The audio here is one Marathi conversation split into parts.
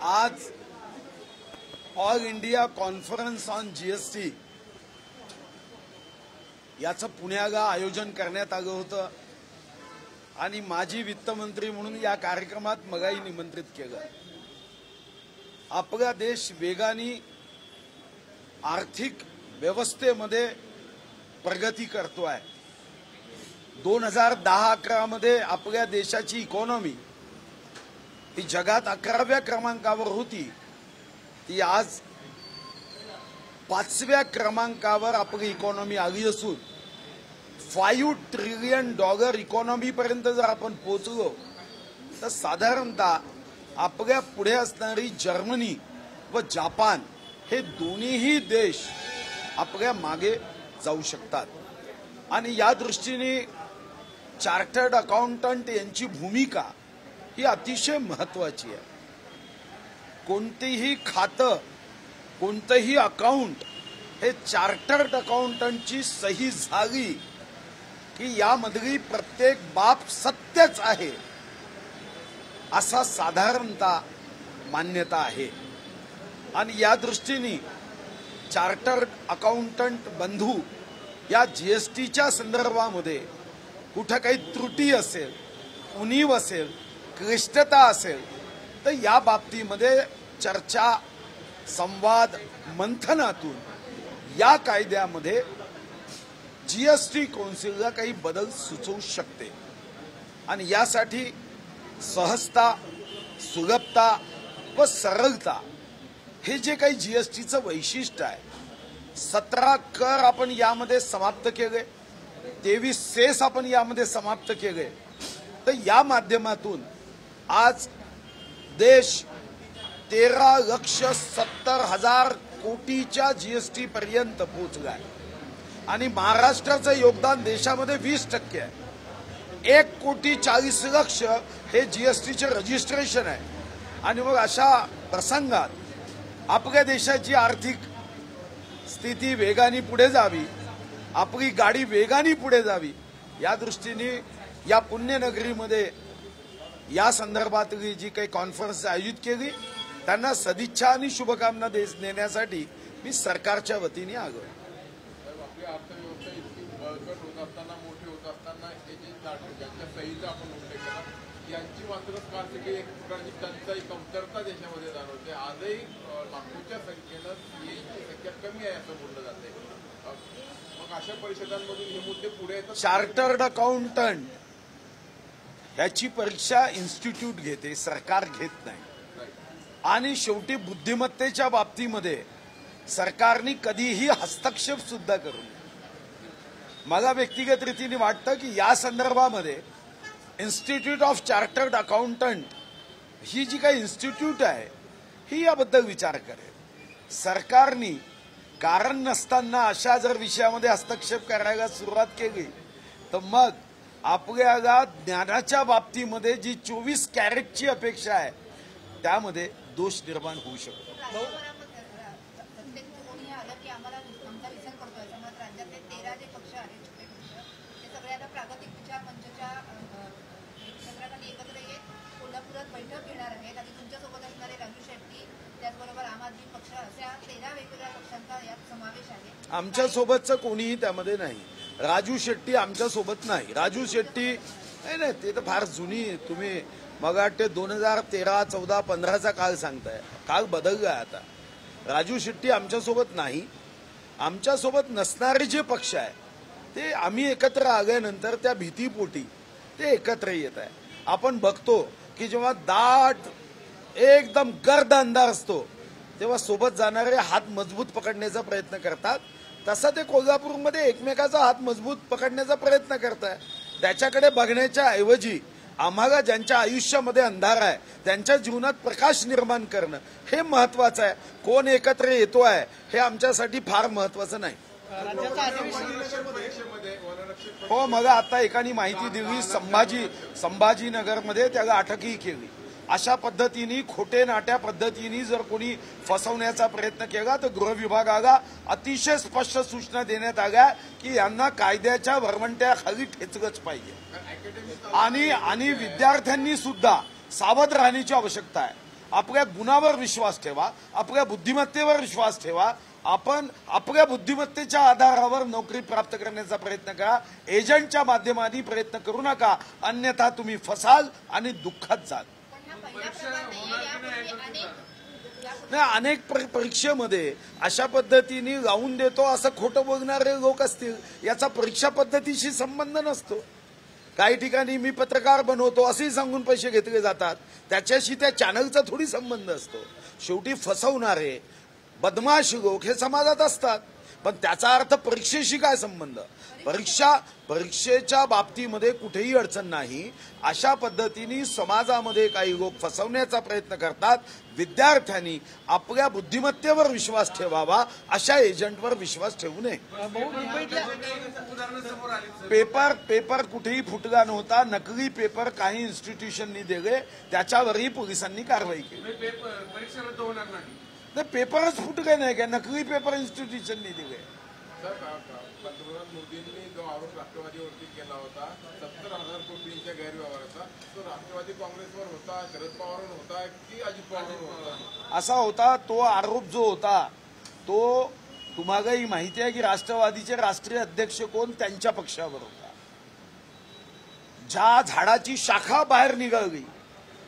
आज all India conference on GST याचं पुण्याला आयोजन करण्यात आलं होतं आणि माजी वित्तमंत्री म्हणून या कार्यक्रमात मलाही निमंत्रित केलं। आपला देश वेगाने आर्थिक व्यवस्थेमध्ये प्रगती करतोय। 2010-11 मध्ये आपल्या देशाची इकॉनॉमी ही जगात 11व्या क्रमांकावर होती, ती आज 5व्या क्रमांकावर आपली इकॉनॉमी आली असून $5 ट्रिलियन इकॉनॉमी पर्यंत जर आपण पोहोचलो तर साधारणतः आपल्या पुढे असणारी जर्मनी व जपान हे दोन्हीही देश आपल्या मागे जाऊ शकतात। आणि या दृष्टीने चार्टर्ड अकाउंटंट यांची भूमिका ही अतिशय महत्त्वाची आहे। कोणतेही खातं कोणतेही अकाउंट हे चार्टर्ड अकाउंटंटची सही झाली की यामधली प्रत्येक बाब सत्यच आहे असा साधारणतः मान्यता आहे। आणि या दृष्टीने चार्टर्ड अकाउंटंट बंधू या जीएसटीच्या संदर्भामध्ये कुठे काही त्रुटी असेल, उणीव असेल, क्लिष्टता असेल तर या बाबतीमध्ये चर्चा, संवाद, मंथनातून या कायद्यामध्ये जीएसटी कौन्सिलला काही बदल सुचवू शकते। आणि यासाठी सहजता, सुलभता व सरळता हे जे काही जीएसटीचं वैशिष्ट्य आहे, 17 कर आपण यामध्ये समाप्त केले, 23 सेस आपण यामध्ये समाप्त केले, तर या माध्यमातून आज देश 13,70,000 कोटीच्या जीएसटी पर्यंत पोहोचलाय आणि महाराष्ट्राचं योगदान देशामध्ये 20% आहे। 1,40,00,000 हे जीएसटीचे रजिस्ट्रेशन आहे। आणि मग अशा प्रसंगात आपल्या देशाची आर्थिक स्थिती वेगाने पुढे जावी, आपली गाडी वेगाने पुढे जावी, या दृष्टीने या पुण्यनगरीमध्ये या संदर्भातली जी काही कॉन्फरन्स आयोजित केली त्यांना सदिच्छा आणि शुभकामना देण्यासाठी मी सरकारच्या वतीने आलो। आपली अर्थव्यवस्था इतकी बळकट होत असताना, मोठी होत असताना ज्यांच्या सहीचा आपण उल्लेख केला, यांची मात्र आर्थिक एक प्रकारची टंचाई, कमतरता देशामध्ये जाणवते। आजही लाखोच्या संख्येनं सीएची संख्या कमी आहे असं बोललं जाते। मग अशा परिषदांमधून हे मुद्दे पुढे येतात। चार्टर्ड अकाउंटंट ह्याची परीक्षा इन्स्टिट्यूट घेते, सरकार घेत नाही। आणि शेवटी बुद्धिमत्तेच्या बाबतीमध्ये सरकारने कधीही हस्तक्षेप सुद्धा करू नये। मला व्यक्तिगत रीतीने वाटतं की या संदर्भामध्ये इन्स्टिट्यूट ऑफ चार्टर्ड अकाउंटंट ही जी काही इन्स्टिट्यूट आहे ही याबद्दल विचार करेल। सरकारने कारण नसताना अशा जर विषयामध्ये हस्तक्षेप करायला सुरुवात केली तर मग आपल्याला ज्ञानाच्या बाबतीमध्ये जी 24 कॅरेटची अपेक्षा आहे त्यामध्ये दोष निर्माण होऊ शकतो। बैठक घेणार आहेत आणि तुमच्यासोबत असणारे राजू शेट्टी, त्याचबरोबर आम आदमी पक्ष, अशा 13 वेगवेगळ्या पक्षांचा यात समावेश आहे। आमच्या सोबतचं कोणीही त्यामध्ये नाही। राजू शेट्टी आमच्या सोबत नाही। राजू शेट्टी नाही, ते तर फार जुनी, तुम्ही मला वाटते 2013, 14, 15चा काळ सांगताय, काळ बदलला आता। राजू शेट्टी आमच्यासोबत नाही। आमच्यासोबत नसणारे जे पक्ष आहे ते आम्ही एकत्र आल्यानंतर त्या भीतीपोटी ते एकत्र येत आहे। आपण बघतो की जेव्हा दाट एकदम गर्द अंधार असतो तेव्हा सोबत जाणारे हात मजबूत पकडण्याचा प्रयत्न करतात, तसा ते कोल्हापूरमध्ये एकमेकाचा हात मजबूत पकडण्याचा प्रयत्न करताय। त्याच्याकडे बघण्याच्या ऐवजी आम्हाला ज्यांच्या आयुष्यामध्ये अंधार आहे त्यांच्या जीवनात प्रकाश निर्माण करणं हे महत्वाचं आहे। कोण एकत्र येतोय हे आमच्यासाठी फार महत्वाचं नाही। हो, मला आता एकाने माहिती दिली, संभाजीनगरमध्ये त्याला अटकही केली। अशा पद्धतीने खोटे नाट्या पद्धतीने जर कोणी फसवण्याचा प्रयत्न केला तर गृह विभागाला अतिशय स्पष्ट सूचना देण्यात आल्या की यांना कायद्याच्या भरवंट्याखाली ठेचलंच पाहिजे। आणि विद्यार्थ्यांनी सुद्धा सावध राहण्याची आवश्यकता आहे। आपल्या गुणावर विश्वास ठेवा, आपल्या बुद्धिमत्तेवर विश्वास ठेवा. आपण आपल्या बुद्धिमत्तेच्या आधारावर नोकरी प्राप्त करण्याचा प्रयत्न करा. एजंटच्या माध्यमाने प्रयत्न करू नका, अन्यथा तुम्ही फसाल आणि दुःखात जाल. पण हा पहिला प्रकार नाहीये. यापूर्वी नाही, अनेक परीक्षेमध्ये अशा पद्धतीने लावून देतो असं खोटं बोलणारे लोक असतील. याचा परीक्षा पद्धतीशी संबंध नसतो. काही ठिकाणी मी पत्रकार बनवतो असेही सांगून पैसे घेतले जातात. त्याच्याशी त्या चॅनलचा थोडी संबंध असतो. शेवटी फसवणारे बदमाश लोक हे समाजात असतात, पण त्याचा अर्थ परीक्षेशी काय संबंध? परीक्षेच्या बाबतीमध्ये कुठेही अडचण नाही. अशा पद्धतीने समाजामध्ये काही लोक फसवण्याचा प्रयत्न करतात. विद्यार्थ्यांनी आपल्या बुद्धिमत्तेवर विश्वास ठेवावा, अशा एजंटवर विश्वास ठेवू नये. पेपर कुठेही फुटला नव्हता. नकली पेपर काही इन्स्टिट्यूशननी दिले, त्याच्यावरही पोलिसांनी कारवाई केली. नाही, पेपरच फुटले नाही का? नकली पेपर इन्स्टिट्यूशननी दिले. पंतप्रधान मोदींनी जो आरोप राष्ट्रवादीवरती केला होता 70,000 कोटींच्या गैरव्यवहाराचा, तो राष्ट्रवादी काँग्रेसवर होता, शरद पवारवर होता की अजित पवारवर होता? असा होता. तो आरोप जो होता तो तुम्हालाही माहिती आहे की राष्ट्रवादीचे राष्ट्रीय अध्यक्ष कोण, त्यांच्या पक्षावर होता. ज्या झाडाची शाखा बाहेर निघाली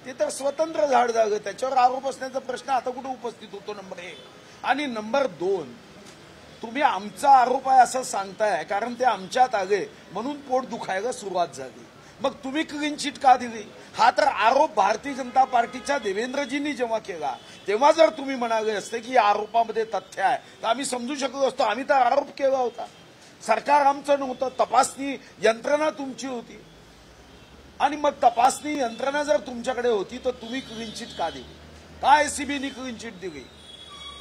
ते तर स्वतंत्र झाड झालं, त्याच्यावर आरोप असण्याचा प्रश्न आता कुठे उपस्थित होतो? नंबर 1. आणि नंबर 2, तुम्ही आमचा आरोप आहे असं सांगताय कारण ते आमच्यात आले म्हणून पोट दुखायला सुरुवात झाली. मग तुम्ही क्लीन चिट का दिली? हा तर आरोप भारतीय जनता पार्टीच्या देवेंद्रजींनी जेव्हा केला तेव्हा जर तुम्ही म्हणाले असते की या आरोपामध्ये तथ्य आहे तर आम्ही समजू शकलो असतो. आम्ही तर आरोप केला होता. सरकार आमचं नव्हतं, तपासणी यंत्रणा तुमची होती. आणि मग तपासणी यंत्रणा जर तुमच्याकडे होती तर तुम्ही क्लीन चिट का दिली? का एसीबीनी क्लीन चिट दिली?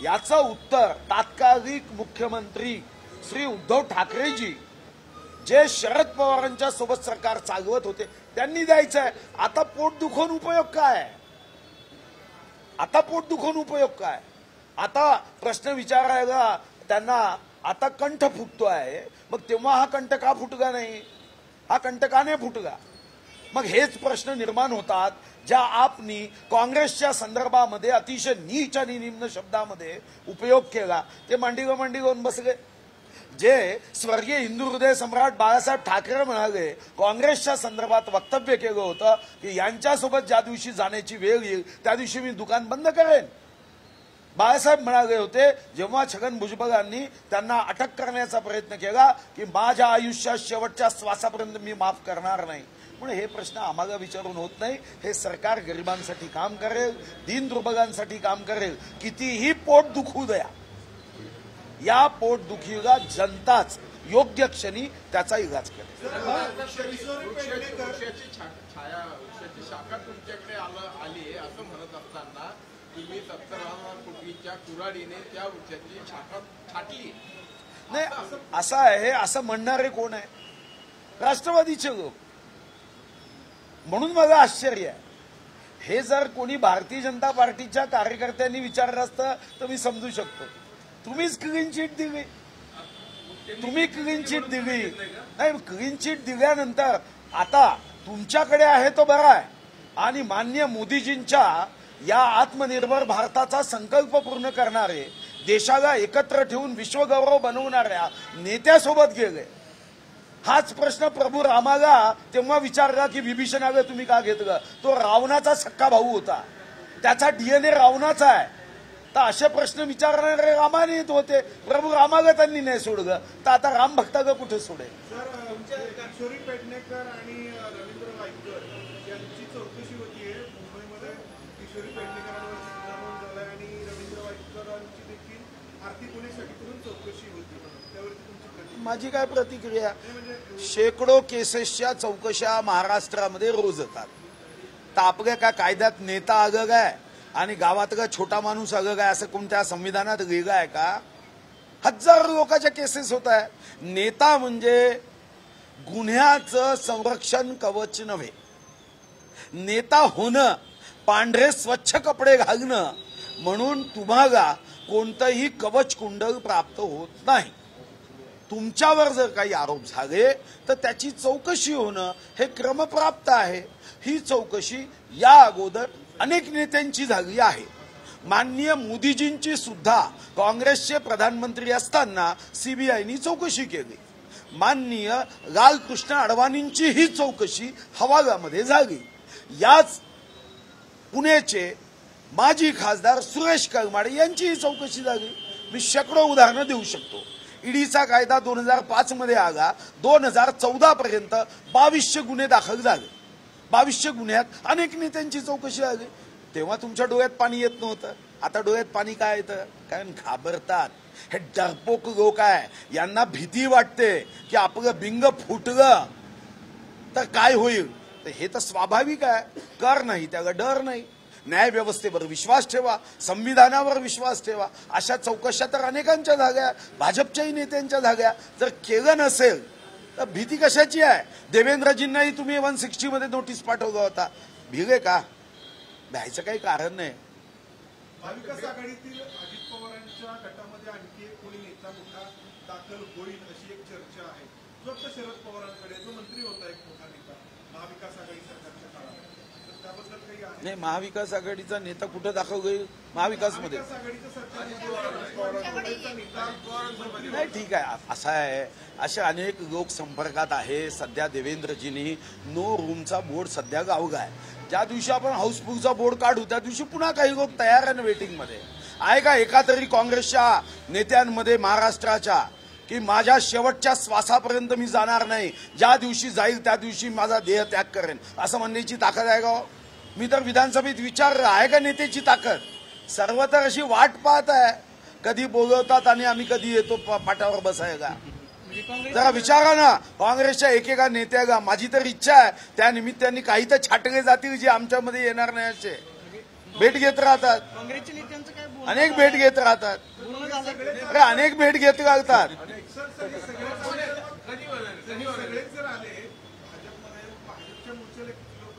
याचं उत्तर तात्कालिक मुख्यमंत्री श्री उद्धव ठाकरेजी, जे शरद पवारांच्या सोबत सरकार चालवत होते, त्यांनी द्यायचं आहे. आता पोट दुखवून उपयोग काय? आता प्रश्न विचारायला त्यांना आता कंठ फुटतो आहे. मग तेव्हा हा कंठ का फुटला नाही? हा कंठ का नाही फुटला? मग हेच प्रश्न निर्माण होतात ज्या आपनी काँग्रेसच्या संदर्भामध्ये अतिशय नीच आणि निम्न शब्दामध्ये उपयोग केला. ते मांडी घेऊन बसले. जे स्वर्गीय हिंदू हृदय सम्राट बाळासाहेब ठाकरे म्हणाले, काँग्रेसच्या संदर्भात वक्तव्य केलं होतं की यांच्यासोबत ज्या दिवशी जाण्याची वेळ येईल त्या दिवशी मी दुकान बंद करेन. बाळासाहेब म्हणाले होते जेव्हा छगन भुजबळांनी त्यांना अटक करण्याचा प्रयत्न केला की माझ्या आयुष्यात शेवटच्या श्वासापर्यंत मी माफ करणार नाही. म्हणून हे प्रश्न आम्हाला विचारून होत नाही. हे सरकार गरिबांसाठी काम करेल, दीनदुर्बलांसाठी काम करेल. कितीही पोट दुखू द्या, या पोटदुखीला जनताच योग्य क्षणी त्याचा इलाज करेल. वृक्षाची शाखा तुमच्याकडे आली असं म्हणत असताना तुम्ही 70,000 कोटीच्या कुऱ्हाडीने त्या वृक्षाची शाखा छाटली. नाही, असं आहे. असं म्हणणारे कोण आहे? राष्ट्रवादीचे लोक. म्हणून मला आश्चर्य आहे. हे जर कोणी भारतीय जनता पार्टीच्या कार्यकर्त्यांनी विचारलं असतं तर मी समजू शकतो. तुम्हीच क्लीन चिट दिली. नाही, क्लीन चिट दिल्यानंतर आता तुमच्याकडे आहे तो बरा आहे. आणि माननीय मोदीजींच्या या आत्मनिर्भर भारताचा संकल्प पूर्ण करणारे, देशाला एकत्र ठेवून विश्वगौरव बनवणाऱ्या नेत्यासोबत गेले. हाच प्रश्न प्रभू रामाला तेव्हा विचारला की विभीषणाला तुम्ही का घेतलं? तो रावणाचा सक्का भाऊ होता, त्याचा डीएनए रावणाचा आहे. तर असे प्रश्न विचारणारे रामाने येत होते. प्रभू रामाला त्यांनी नाही सोडलं, तर आता राम भक्ताला कुठे सोडेल? किशोरी पेडणेकर आणि रवींद्र वाईकर यांची चौकशी होतीये मुंबईमध्ये. किशोरी पेडणेकरांवर गुन्हा नोंद झालाय आणि रवींद्र वाईकरांची देखील आर्थिक गुन्हे शाखेकडून चौकशी होती. त्यावरती तुमची प्रतिक्रिया? माझी काय प्रतिक्रिया? शेकडो केसेसच्या चौकशा महाराष्ट्रामध्ये रोज होतात. तर आपल्या काय कायद्यात नेता आगग आहे आणि गावातला छोटा माणूस आगग आहे असं कोणत्या संविधानात लिहिलं आहे का? हजारो लोकांच्या केसेस होत आहे. नेता म्हणजे गुन्ह्याचं संरक्षण कवच नव्हे. नेता होणं पांढरे स्वच्छ कपडे घालणं म्हणून तुम्हाला कोणतंही कवच कुंडल प्राप्त होत नाही. तुमच्यावर जर काही आरोप झाले तर त्याची चौकशी होणं हे क्रमप्राप्त आहे. ही चौकशी या अगोदर अनेक नेत्यांची झाली आहे. माननीय मोदीजींची सुद्धा काँग्रेसचे प्रधानमंत्री असताना सीबीआयनी चौकशी केली. माननीय लालकृष्ण अडवाणींची ही चौकशी हवालामध्ये झाली. याच पुण्याचे माजी खासदार सुरेश करमाडे यांचीही चौकशी झाली. मी शेकडो उदाहरणं देऊ शकतो. ईडीचा कायदा 2005 मध्ये आला. 2014 पर्यंत 2200 गुन्हे दाखल झाले. 2200 गुन्ह्यात अनेक नेत्यांची चौकशी झाली. तेव्हा तुमच्या डोळ्यात पाणी येत नव्हतं. आता डोळ्यात पाणी काय येतं? कारण घाबरतात. हे डरपोक लोक आहे. यांना भीती वाटते की आपलं बिंग फुटलं तर काय होईल. तर हे तर स्वाभाविक आहे. कर नाही त्याला डर नाही. न्याय व्यवस्थेवर विश्वास ठेवा, संविधानावर विश्वास ठेवा. अशा चौकशा तर अनेकांच्या झाल्या, भाजपच्याही नेत्यांच्या झाल्या. जर केलं नसेल तर भीती कशाची आहे? देवेंद्रजींनाही तुम्ही 160 मध्ये नोटीस पाठवला होता. भिले का? भ्यायचं काही कारण नाही. महाविकास आघाडीतील अजित पवारांच्या गटामध्ये आणखी एक कोणी नेता मोठा दाखल होईल अशी एक चर्चा आहे. जो आता शरद पवारांकडे जो मंत्री होता एक मोठा नेता महाविकास आघाडी सरकारच्या काळात, तर त्याबद्दल काही आहे? नाही, महाविकास आघाडीचा नेता कुठं दाखल होईल? महाविकासमध्ये आघाडीचं सरकार नाही. ठीक आहे. असं आहे, असे अनेक लोक संपर्कात आहे. सध्या देवेंद्रजींनी नो रूमचा बोर्ड सध्या गावगा आहे. ज्या दिवशी आपण हाऊसफुलचा बोर्ड काढू त्या दिवशी पुन्हा काही लोक तयार आहे वेटिंगमध्ये आहे. का एका तरी काँग्रेसच्या नेत्यांमध्ये महाराष्ट्राच्या की माझ्या शेवटच्या श्वासापर्यंत मी जाणार नाही, ज्या दिवशी जाईल त्या दिवशी माझा देह त्याग करेन, असं म्हणण्याची ताकद आहे का? मी तर विधानसभेत विचारलं आहे का नेत्याची ताकद? सर्व तर अशी वाट पाहत आहे कधी बोलवतात आणि आम्ही कधी येतो पाठावर बसायला. जरा विचारा ना काँग्रेसच्या एकेका नेत्याला. माझी तर इच्छा आहे त्या निमित्ताने काही तर छाटले जातील जे आमच्यामध्ये येणार नाही. असे भेट घेत राहतात. काँग्रेसच्या नेत्यांचं काय अनेक भेट घेत राहतात. अरे अनेक भेट घेत राहतात.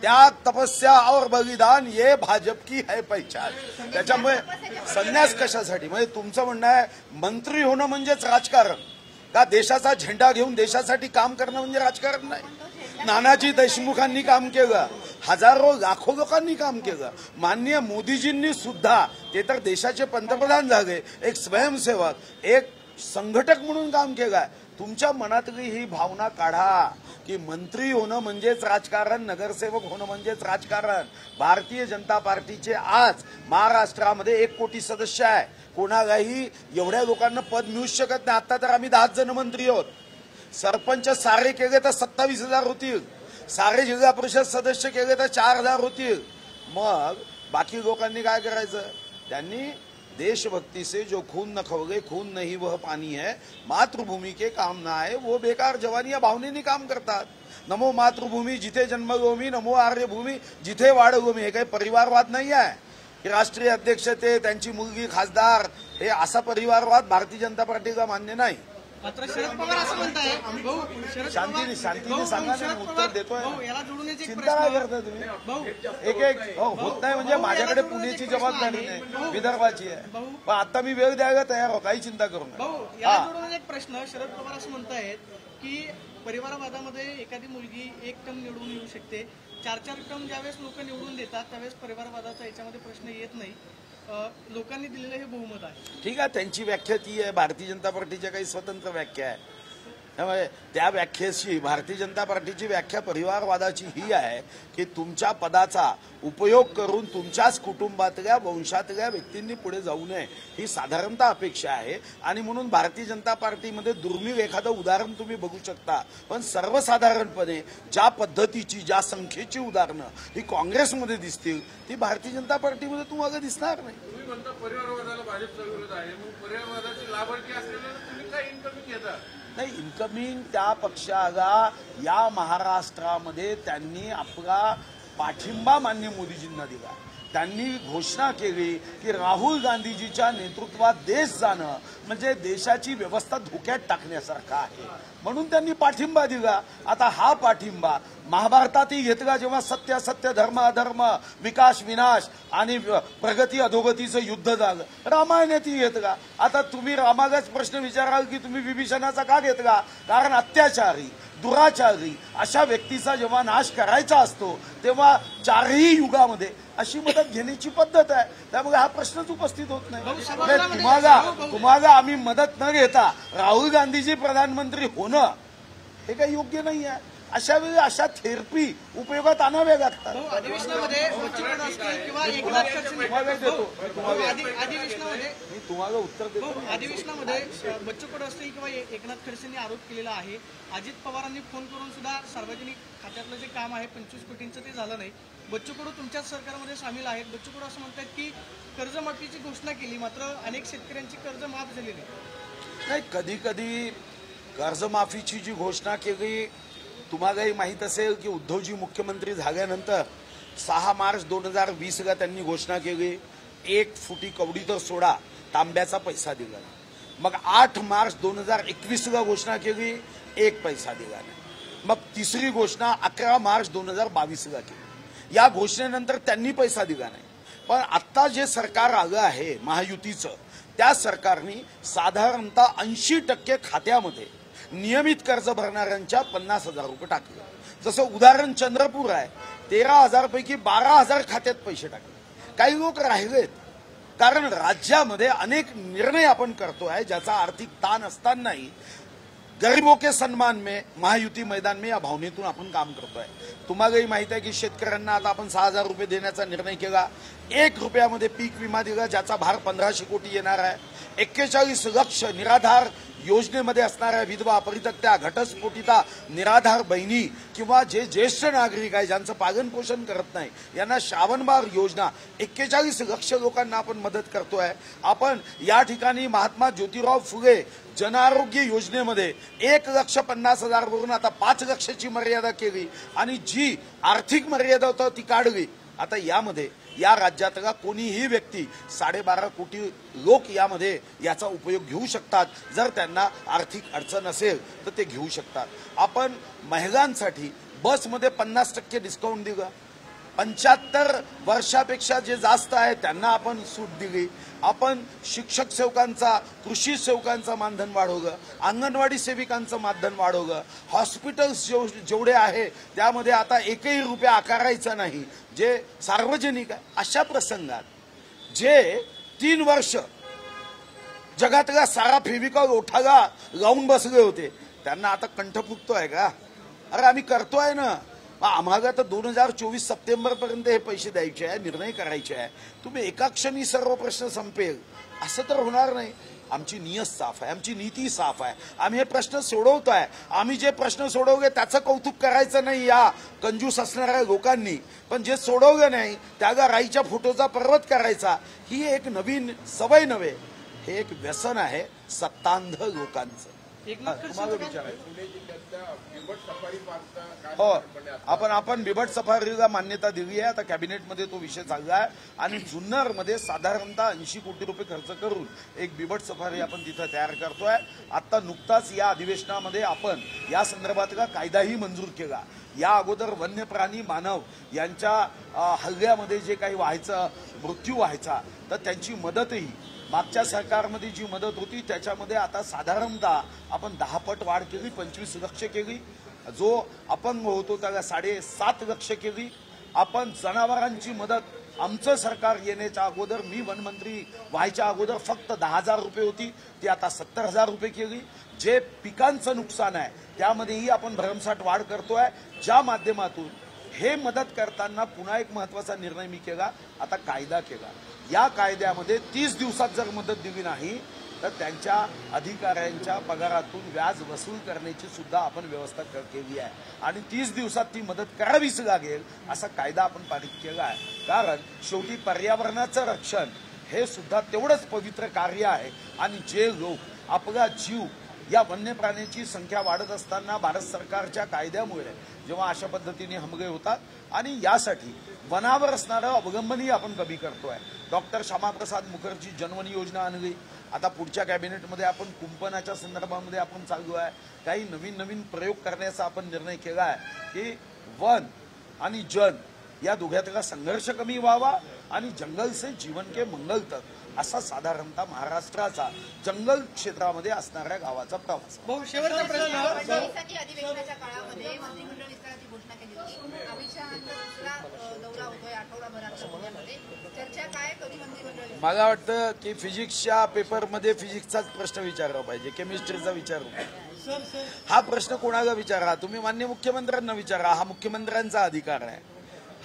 त्या तपस्या और बलिदान ये भाजप की है पहचान. त्याच्यामुळे संन्यास कशासाठी? म्हणजे तुमचं म्हणणं आहे मंत्री होणं म्हणजेच राजकारण का? देशाचा झेंडा घेऊन देशासाठी काम करणं म्हणजे राजकारण नाही. नानाजी देशमुखांनी काम केलं, हजारो लाखो लोकांनी काम केलं. माननीय मोदीजींनी सुद्धा, ते तर देशाचे पंतप्रधान झाले, एक स्वयंसेवक, एक संघटक म्हणून काम केलं. तुमच्या मनातली ही भावना काढा की मंत्री होणं म्हणजेच राजकारण, नगरसेवक होणं म्हणजेच राजकारण. भारतीय जनता पार्टीचे आज महाराष्ट्रामध्ये 1 कोटी सदस्य आहे. कोणालाही एवढ्या लोकांना पद मिळू शकत नाही. आता तर आम्ही 10 जण मंत्री आहोत. सरपंच सारे केले तर 27,000 होतील. सारे जिल्हा परिषद सदस्य केले तर 4,000 होतील. मग बाकी लोकांनी काय करायचं? त्यांनी देशभक्ती से जो खून न खवगे खून नहीं वह पानी है, मातृभूमी के काम ना आए वो बेकार जवानी या भावनेने काम करतात. नमो मातृभूमी जिथे जन्मभूमी, नमो आर्यभूमी जिथे वाढभूमी. हे काही परिवारवाद नाही आहे की राष्ट्रीय अध्यक्ष ते त्यांची मुलगी खासदार, हे असा परिवारवाद भारतीय जनता पार्टीला मान्य नाही. मात्र शरद पवार असं म्हणताय, भाऊ शरद शांतीने सांगा ना, उत्तर देतोय. भाऊ याला जोडून एक चिंता काय प्रश्न करता तुम्ही? भाऊ एक होत नाही म्हणजे माझ्याकडे पुण्याची जबाबदारी नाही, विदर्भाची आहे. पण आता मी वेळ द्यायला तयार हो, काही चिंता करू नका. भाऊ याला जोडून एक प्रश्न. शरद पवार असं म्हणतायत की परिवारवादामध्ये एखादी मुलगी 1 टर्म निवडून येऊ शकते. 4-4 टर्म ज्यावेळेस लोक निवडून देतात त्यावेळेस परिवारवादाचा याच्यामध्ये प्रश्न येत नाही. लोकांनी दिलेलं हे बहुमत आहे. ठीक आहे, त्यांची व्याख्या ती आहे. भारतीय जनता पार्टीच्या काही स्वतंत्र व्याख्या आहे. त्यामुळे त्या व्याख्येशी भारतीय जनता पार्टीची व्याख्या परिवारवादाची ही आहे की तुमच्या पदाचा उपयोग करून तुमच्याच कुटुंबातल्या वंशातल्या व्यक्तींनी पुढे जाऊ नये, ही साधारणतः अपेक्षा आहे. आणि म्हणून भारतीय जनता पार्टीमध्ये दुर्मिळ एखादं उदाहरण तुम्ही बघू शकता. पण सर्वसाधारणपणे ज्या पद्धतीची, ज्या संख्येची उदाहरणं ही काँग्रेसमध्ये दिसतील ती भारतीय जनता पार्टीमध्ये तुम्हाला दिसणार नाही. तुम्ही म्हणता परिवारवादाला भाजपचा विरोध आहे, मग परिवारवादाचे लाभार्थी असलेल्या तुम्ही काय इन्कमिंग घेता? नाही, इन्कमिंग त्या पक्षाला या महाराष्ट्रामध्ये त्यांनी आपला पाठिंबा माननीय मोदीजींना दिला. त्यांनी घोषणा केली की राहुल गांधीजीच्या नेतृत्वात देश जाणं म्हणजे देशाची व्यवस्था धोक्यात टाकण्यासारखं आहे, म्हणून त्यांनी पाठिंबा दिला. आता हा पाठिंबा महाभारतातही घेतला जेव्हा सत्य असत्य, धर्म अधर्म, विकास विनाश आणि प्रगती अधोगतीचं युद्ध झालं. रामायणातही घेतला. आता तुम्ही रामालाच प्रश्न विचाराल की तुम्ही विभीषणाचा का घेतला? कारण अत्याचारी दुराचारी अशा व्यक्तीचा जेव्हा नाश करायचा असतो तेव्हा चारही युगामध्ये अशी मदत घेण्याची पद्धत आहे. त्यामुळे हा प्रश्नच उपस्थित होत नाही. तुम्हाला आम्ही मदत न घेता राहुल गांधीजी प्रधानमंत्री होणं हे काही योग्य नाही आहे. अशा वेळी अशा थेरपी उपयोगात आणाव्या लागतात. अधिवेशनामध्ये बच्चू कडू असतील किंवा एकनाथ खडसे अधिवेशनामध्ये मी तुम्हाला उत्तर देतो. अधिवेशनामध्ये बच्चू कडू असतील किंवा एकनाथ खडसेंनी आरोप केलेला आहे. अजित पवारांनी फोन करून सुद्धा सार्वजनिक खात्यातलं जे काम आहे 25 कोटींचं ते झालं नाही. बच्चू कडू तुमच्याच सरकारमध्ये सामील आहेत. बच्चू कडू असं म्हणतात की कर्जमाफीची घोषणा केली मात्र अनेक शेतकऱ्यांची कर्ज माफ झालेली नाही. कधी कधी कर्जमाफीची जी घोषणा केली तुम्हालाही माहीत असेल की उद्धवजी मुख्यमंत्री झाल्यानंतर 6 मार्च 2020ला त्यांनी घोषणा केली 1 फुटी कवडी तर सोडा तांब्याचा पैसा दिला. मग 8 मार्च 2021ला घोषणा केली 1 पैसा दिला नाही. मग तिसरी घोषणा 11 मार्च 2022ला केली. या घोषणेनंतर त्यांनी पैसा दिला नाही. पण आता जे सरकार आलं आहे महायुतीचं त्या सरकारने साधारणतः 80% खात्यामध्ये नियमित कर्ज भरणाऱ्यांच्या 50,000 रुपये टाकले. जसं उदाहरण चंद्रपूर आहे 13,000 पैकी 12,000 खात्यात पैसे टाकले. काही लोक राहिलेत कारण राज्यामध्ये अनेक निर्णय आपण करतोय ज्याचा आर्थिक ताण असतानाही गरीबों के सन्मान में महायुती मैदान में या भावनेतून आपण काम करतोय. तुम्हालाही माहित आहे की शेतकऱ्यांना आता आपण 6,000 रुपये देण्याचा निर्णय केला. 1 रुपयामध्ये पीक विमा दिला ज्याचा भार 1500 कोटी येणार आहे. 41 लक्ष निराधार योजनेमध्ये असणाऱ्या विधवा परित्यक्त्या घटस्फोटिता निराधार बहिणी किंवा जे ज्येष्ठ नागरिक आहे ज्यांचं पालन पोषण करत नाही यांना श्रावणबाळ योजना 41 लक्ष लोकांना आपण मदत करतोय. आपण या ठिकाणी महात्मा ज्योतिराव फुले जनआरोग्य योजनेमध्ये 1,50,000 वरून आता 5 लक्षाची मर्यादा केली आणि जी आर्थिक मर्यादा होती ती काढली. आता यामध्ये या राज्यातला कोणीही व्यक्ती 12.5 कोटी लोक यामध्ये याचा उपयोग घेऊ शकतात. जर त्यांना आर्थिक अडचण असेल तर ते घेऊ शकतात. आपण महिलांसाठी बसमध्ये 50% डिस्काउंट दिलं. 75 वर्षापेक्षा जे जास्त आहे त्यांना आपण सूट दिली. आपण शिक्षक सेवकांचा कृषी सेवकांचा मानधन वाढवलं. अंगणवाडी सेविकांचं मानधन वाढवलं. हॉस्पिटल्स जेवढे आहे त्यामध्ये आता 1ही रुपया आकारायचा नाही जे सार्वजनिक आहे. अशा प्रसंगात जे 3 वर्ष जगातला सारा फेविकॉल ओठाला लावून बसले होते त्यांना आता कंठ फुटतोय का? अरे आम्ही करतोय ना. आम्हाला तर 2024 सप्टेंबरपर्यंत हे पैसे द्यायचे आहे निर्णय करायचे आहे. तुम्ही एका क्षणी सर्व प्रश्न संपेल असं तर होणार नाही. आमची नियत साफ आहे. आमची नीती साफ आहे. आम्ही हे प्रश्न सोडवतोय. आम्ही जे प्रश्न सोडवले त्याचं कौतुक करायचं नाही या कंजूस असणाऱ्या लोकांनी. पण जे सोडवलं नाही त्याला राईच्या फोटोचा पर्वत करायचा ही एक नवीन सवय नव्हे. हे एक व्यसन आहे सत्तांध लोकांचं. एकनाथ तुम्हाला खडसे विचारायचं पुणे जिल्ह्यातल्या बिबट सफारी पार्कचा काय हो साधारणपणे आता आपण बिबट सफारीला मान्यता दिली आहे. आता कॅबिनेटमध्ये तो विषय चालला आहे आणि जुन्नरमध्ये साधारणतः 80 कोटी रुपये खर्च करून एक बिबट सफारी आपण तिथं तयार करतोय. आता नुकताच या अधिवेशनामध्ये आपण या संदर्भातला कायदाही मंजूर केला. या अगोदर वन्य प्राणी मानव यांच्या हल्ल्यामध्ये जे काही व्हायचं मृत्यू व्हायचा तर त्यांची मदतही मागच्या सरकारमध्ये जी मदत होती त्याच्यामध्ये आता साधारणतः आपण 10 पट वाढ केली. 25 लक्ष केली. जो अपंग होतो त्याला 7.5 लक्ष केली. आपण जनावरांची मदत आमचं सरकार येण्याच्या अगोदर मी वनमंत्री व्हायच्या अगोदर फक्त 10,000 रुपये होती ती आता 70,000 रुपये केली. जे पिकांचं नुकसान आहे त्यामध्येही आपण भरमसाठ वाढ करतोय. ज्या माध्यमातून हे मदत करताना पुन्हा एक महत्वाचा निर्णय मी केला. आता कायदा केला. या कायद्यामध्ये 30 दिवसात जर मदत दिली नाही तर त्यांच्या अधिकाऱ्यांच्या पगारातून व्याज वसूल करण्याची सुद्धा आपण व्यवस्था केली आहे आणि 30 दिवसात ती मदत करावीच लागेल असा कायदा आपण पारित केला आहे. कारण शेवटी पर्यावरणाचं रक्षण हे सुद्धा तेवढंच पवित्र कार्य आहे आणि जे लोक आपला जीव या वन्य प्राण्यांची संख्या वाढत असताना भारत सरकारच्या कायद्यामुळे जेव्हा अशा पद्धतीने हमले होतात आणि यासाठी वनावर असणारं अवलंबनही आपण कमी करतोय. डॉक्टर श्यामाप्रसाद मुखर्जी जनवन योजना आणली. आता पुढच्या कॅबिनेटमध्ये आपण कुंपणाच्या संदर्भामध्ये आपण चालू आहे. काही नवीन प्रयोग करण्याचा आपण निर्णय केला आहे की वन आणि जन या दोघातला संघर्ष कमी व्हावा आणि जंगल से जीवन के मंगल तक असा साधारणतः महाराष्ट्राचा जंगल क्षेत्रामध्ये असणाऱ्या गावाचा प्रवास. भाऊ शेवटचा प्रश्न. देशाची अधिवेशनाच्या काळामध्ये मंत्रिमंडळ विस्ताराची घोषणा केली होती. अमित शहांचा दुसरा दौरा होतोय आठवडाभरात पुण्यामध्ये. चर्चा काय कधी मंत्रिमंडळ? मला वाटतं की फिजिक्सच्या पेपरमध्ये फिजिक्सचाच प्रश्न विचारला पाहिजे, केमिस्ट्रीचा विचारू. हा प्रश्न कोणाला विचारा? तुम्ही माननीय मुख्यमंत्र्यांना विचारा. हा मुख्यमंत्र्यांचा अधिकार आहे.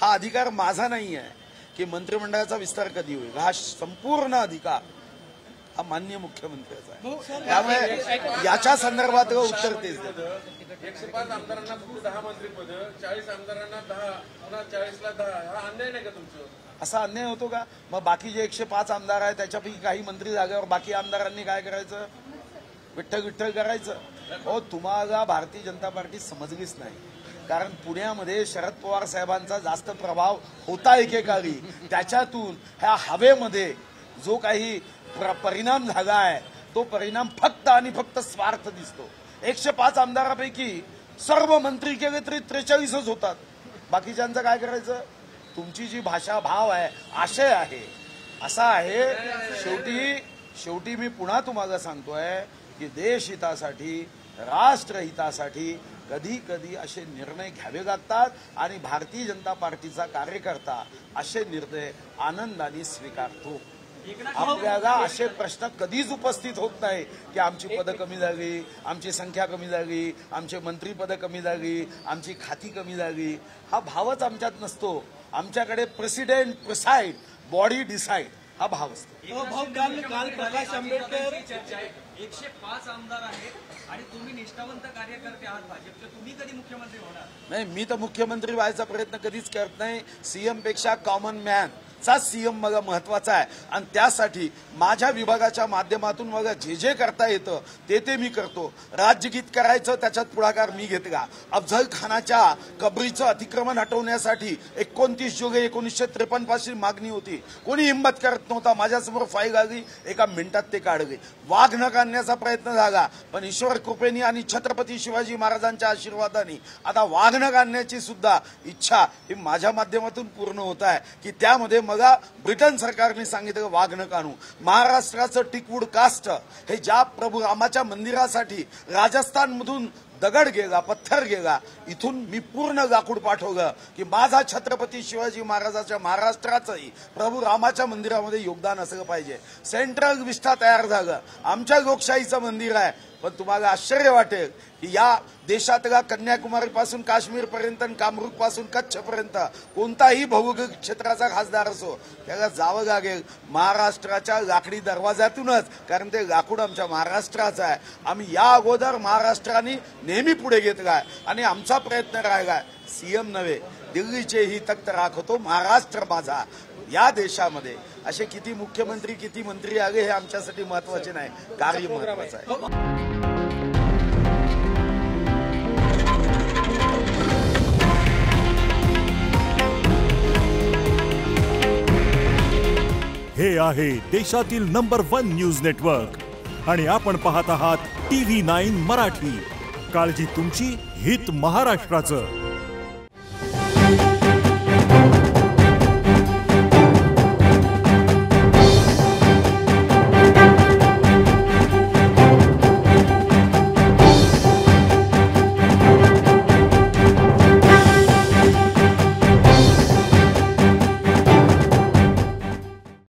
हा अधिकार माझा नाही आहे की मंत्रिमंडळाचा विस्तार कधी होईल. हा संपूर्ण अधिकार हा माननीय मुख्यमंत्र्याचा आहे. त्यामुळे याच्या संदर्भात उत्तर तेच देतं. 105 आमदारांना फक्त 10 मंत्रिपद, 40 आमदारांना 10, पुन्हा 40ला 10. हा अन्याय नाही का तुमचं? असा अन्याय होतो का? मग बाकी जे 105 आमदार आहेत त्याच्यापैकी काही मंत्री जागेवर बाकी आमदारांनी काय करायचं? विठ्ठल विठ्ठल करायचं. हो, तुम्हाला भारतीय जनता पार्टी समजलीच नाही. कारण पुण्यामध्ये शरद पवार साहेबांचा जास्त प्रभाव होता एकेकाळी. त्याच्यातून ह्या हवेमध्ये जो काही परिणाम झाला आहे तो परिणाम फक्त आणि फक्त स्वार्थ दिसतो. 105 आमदारापैकी सर्व मंत्री केले तरी 43च होतात. बाकीच्यांचं काय करायचं? तुमची जी भाषा भाव आहे, आशय आहे, असा आहे. शेवटी मी पुन्हा तुम्हाला सांगतोय की देशहितासाठी, राष्ट्रहितासाठी कधी कधी असे निर्णय घ्यावे लागतात आणि भारतीय जनता पार्टीचा कार्यकर्ता असे निर्णय आनंदाने स्वीकारतो. आपल्याला असे प्रश्न कधीच उपस्थित होत नाही की आमची पदं कमी झाली, आमची संख्या कमी झाली, आमचे मंत्रीपदं कमी झाली, आमची खाती कमी झाली. हा भावच आमच्यात नसतो. आमच्याकडे प्रेसिडेंट प्रिसाइड, बॉडी डिसाइड हा भाव असतो. भाऊ काल प्रकाश आंबेडकर 105 आमदार आहेत आणि तुम्ही निष्ठावंत कार्यकर्ते आहात भाजपचे. तुम्ही कधी मुख्यमंत्री होणार? नाही, मी तर मुख्यमंत्री व्हायचा प्रयत्न कधीच करत नाही. सीएम पेक्षा कॉमन मॅन चा सीएम मला महत्वाचा आहे आणि त्यासाठी माझ्या विभागाच्या माध्यमातून मला जे जे करता येतं ते मी करतो. राज्यगीत करायचं त्याच्यात पुढाकार मी घेतला. अफजल खानाच्या कबरीचं अतिक्रमण हटवण्यासाठी 29 जुलै 1953 पासून मागणी होती. कोणी हिंमत करत नव्हता. माझ्यासमोर फाईल आली, एका मिनिटात ते काढले. वाघ न काढण्याचा प्रयत्न झाला, पण ईश्वर कृपेने आणि छत्रपती शिवाजी महाराजांच्या आशीर्वादाने आता वाघ न काढण्याची सुद्धा इच्छा ही माझ्या माध्यमातून पूर्ण होत आहे की त्यामध्ये मला ब्रिटन सरकारने सांगितलं वाघ न काढू. महाराष्ट्राचं टिकवूड कास्ट हे ज्या प्रभू रामाच्या मंदिरासाठी राजस्थानमधून दगड गेला, पत्थर गेला, इथून मी पूर्ण लाकूड पाठवलं की माझा छत्रपती शिवाजी महाराजाच्या महाराष्ट्राचंही प्रभू रामाच्या मंदिरामध्ये योगदान असलं पाहिजे. सेंट्रल विस्टा तयार झालं. आमच्या लोकशाहीचं मंदिर आहे. पण तुम्हाला आश्चर्य वाटेल की या देशातला कन्याकुमारी पासून काश्मीर पर्यंत, कामरूप पासून कच्छ पर्यंत कोणताही भौगोलिक क्षेत्राचा खासदार असो त्याला जावं लागेल महाराष्ट्राच्या लाकडी दरवाजातूनच. कारण ते लाकूड आमच्या महाराष्ट्राचं आहे. आम्ही या अगोदर महाराष्ट्राने नेहमी पुढे घेतलाय आणि आमचा प्रयत्न राहिलाय. सीएम नव्हे, दिल्लीचेही तख्त राखतो महाराष्ट्र माझा. या देशामध्ये असे किती मुख्यमंत्री, किती मंत्री आले हे आमच्यासाठी महत्वाचे नाही, कार्य महत्वाचं आहे. हे आहे देशातील नंबर 1 न्यूज नेटवर्क आणि आपण पाहत आहात TV9 मराठी. काळजी तुमची, हित महाराष्ट्राचं.